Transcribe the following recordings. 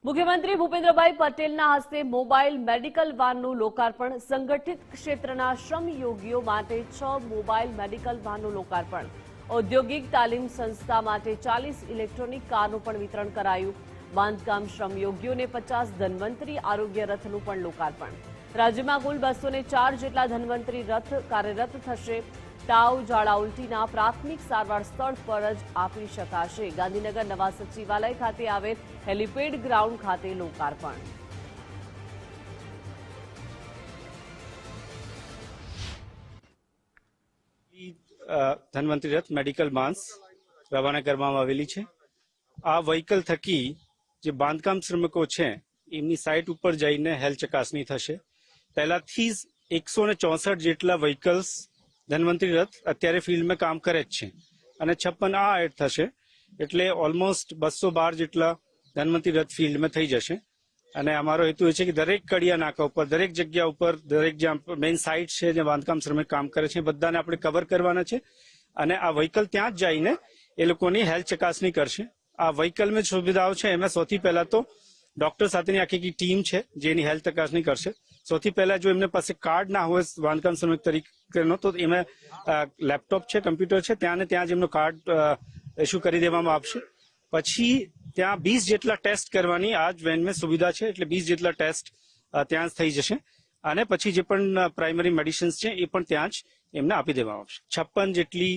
મુખ્યમંત્રી ભૂપેન્દ્રભાઈ પટેલના હસ્તે મોબાઈલ મેડિકલ વાનનું લોકાર્પણ. સંગઠિત ક્ષેત્રના શ્રમયોગીઓ માટે 6 મોબાઈલ મેડિકલ વાનનું લોકાર્પણ. ઔદ્યોગિક તાલીમ સંસ્થા માટે 40 ઇલેક્ટ્રોનિક કારનું પણ વિતરણ કરાયું. બાંધકામ શ્રમયોગીઓને 50 ધન્વંતરી આરોગ્ય રથનું પણ લોકાર્પણ. રાજ્યમાં કુલ 204 જેટલા ધન્વંતરી રથ કાર્યરત થશે. તાવ, ઝાડા, ઉલટીના પ્રાથમિક સારવાર સ્થળ પર જ આપી શકાશે. ગાંધીનગર નવા સચિવાલય ખાતે આવેલ હેલીપેડ ગ્રાઉન્ડ ખાતે લોકાર્પણ. ધન્વંતરી રથ મેડિકલ વાન્સ રવાના કરવામાં આવેલી છે. આ વ્હીકલ થકી જે બાંધકામ શ્રમિકો છે એમની સાઇટ ઉપર જઈને હેલ્થ ચકાસણી થશે. પહેલાથી જ 164 જેટલા વ્હીકલ્સ ધન્વંતરી રથ અત્યારે ફિલ્ડમાં કામ કરે જ છે અને 56 આ એડ થશે એટલે ઓલમોસ્ટ 212 જેટલા ધન્વંતરી રથ ફિલ્ડમાં થઈ જશે. અને અમારો હેતુ એ છે કે દરેક કડિયા નાકા ઉપર, દરેક જગ્યા ઉપર, દરેક જ્યાં મેઇન સાઇટ છે જ્યાં બાંધકામ શ્રમિક કામ કરે છે બધાને આપણે કવર કરવાના છે અને આ વ્હીકલ ત્યાં જ જઈને એ લોકોની હેલ્થ ચકાસણી કરશે. આ વ્હીકલમાં સુવિધાઓ છે એમાં સૌથી પહેલા તો ડોક્ટર સાથેની આખી ટીમ છે જેની હેલ્થ ચકાસણી કરશે. સૌથી પહેલા જો એમને પાસે કાર્ડ ના હોય બાંધકામ શ્રમિક તરીકેનો તો એમાં લેપટોપ છે, કમ્પ્યુટર છે, ત્યાં ને ત્યાં જ એમનો કાર્ડ ઇસ્યુ કરી દેવામાં આવશે. પછી ત્યાં 20 જેટલા ટેસ્ટ કરવાની આ જ વેનમાં સુવિધા છે એટલે 20 જેટલા ટેસ્ટ ત્યાં જ થઈ જશે અને પછી જે પણ પ્રાઇમરી મેડિસિન્સ છે એ પણ ત્યાં જ એમને આપી દેવામાં આવશે. 56 જેટલી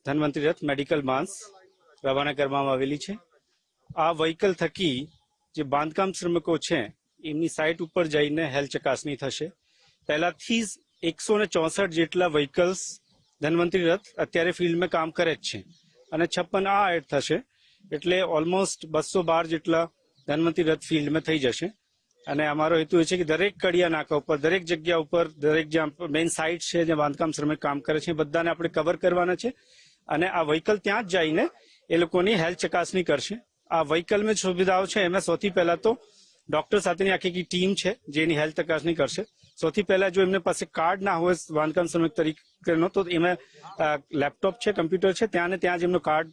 ધન્વંતરી રથ મેડિકલ વાન્સ રવાના કરવામાં આવેલી છે. આ વ્હીકલ થકી જે બાંધકામ શ્રમિકો છે એમની સાઇટ ઉપર જઈને હેલ્થ ચકાસણી થશે. પહેલાથી જ 164 જેટલા વ્હીકલ્સ ધન્વંતરી રથ અત્યારે ફિલ્ડમાં કામ કરે જ છે અને 56 આ એડ થશે એટલે ઓલમોસ્ટ 212 જેટલા ધન્વંતરી રથ ફિલ્ડમાં થઈ જશે. અને અમારો હેતુ એ છે કે દરેક કડિયા નાકા ઉપર, દરેક જગ્યા ઉપર, દરેક જ્યાં મેઇન સાઇટ છે જ્યાં બાંધકામ શ્રમિક કામ કરે છે બધાને આપણે કવર કરવાના છે અને આ વ્હીકલ ત્યાં જ જઈને એ લોકોની હેલ્થ ચકાસણી કરશે. આ વ્હીકલમાં સુવિધાઓ છે એમાં સૌથી પહેલા તો ડોક્ટર સાથેની આખી ટીમ છે જેની હેલ્થ ચકાસણી કરશે. સૌથી પહેલા જો એમને પાસે કાર્ડ ના હોય બાંધકામ શ્રમિક તરીકેનો તો એમાં લેપટોપ છે, કમ્પ્યુટર છે, ત્યાં ને ત્યાં જ એમનો કાર્ડ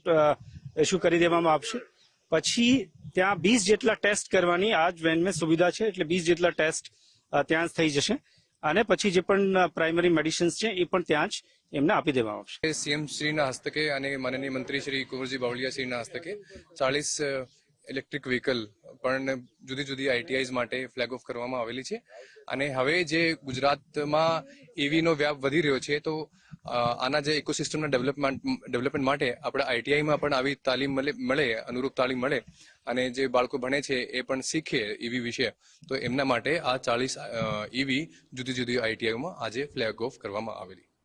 ઇસ્યુ કરી દેવામાં આવશે. પછી ત્યાં 20 જેટલા ટેસ્ટ કરવાની આ જ વેનમાં સુવિધા છે એટલે 20 જેટલા ટેસ્ટ ત્યાં જ થઈ જશે અને પછી જે પણ પ્રાઇમરી મેડિસિન્સ છે એ પણ ત્યાં જ એમને આપી દેવામાં આવશે. સીએમ શ્રીના હસ્તકે અને માનનીય મંત્રી શ્રી કુંવરજી બાવળિયા શ્રીના હસ્તકે 40 ઇલેક્ટ્રિક વ્હીકલ પણ જુદી જુદી આઈટીઆઈઝ માટે ફ્લેગ ઓફ કરવામાં આવેલી છે. અને હવે જે ગુજરાતમાં ઈવીનો વ્યાપ વધી રહ્યો છે તો આના જે ઇકોસિસ્ટમના ડેવલપમેન્ટ માટે આપણે આઈટીઆઈમાં પણ આવી તાલીમ મળે, અનુરૂપ તાલીમ મળે અને જે બાળકો ભણે છે એ પણ શીખે ઈવી વિશે તો એમના માટે આ 40 ઈવી જુદી જુદી આઈટીઆઈમાં આજે ફ્લેગ ઓફ કરવામાં આવેલી.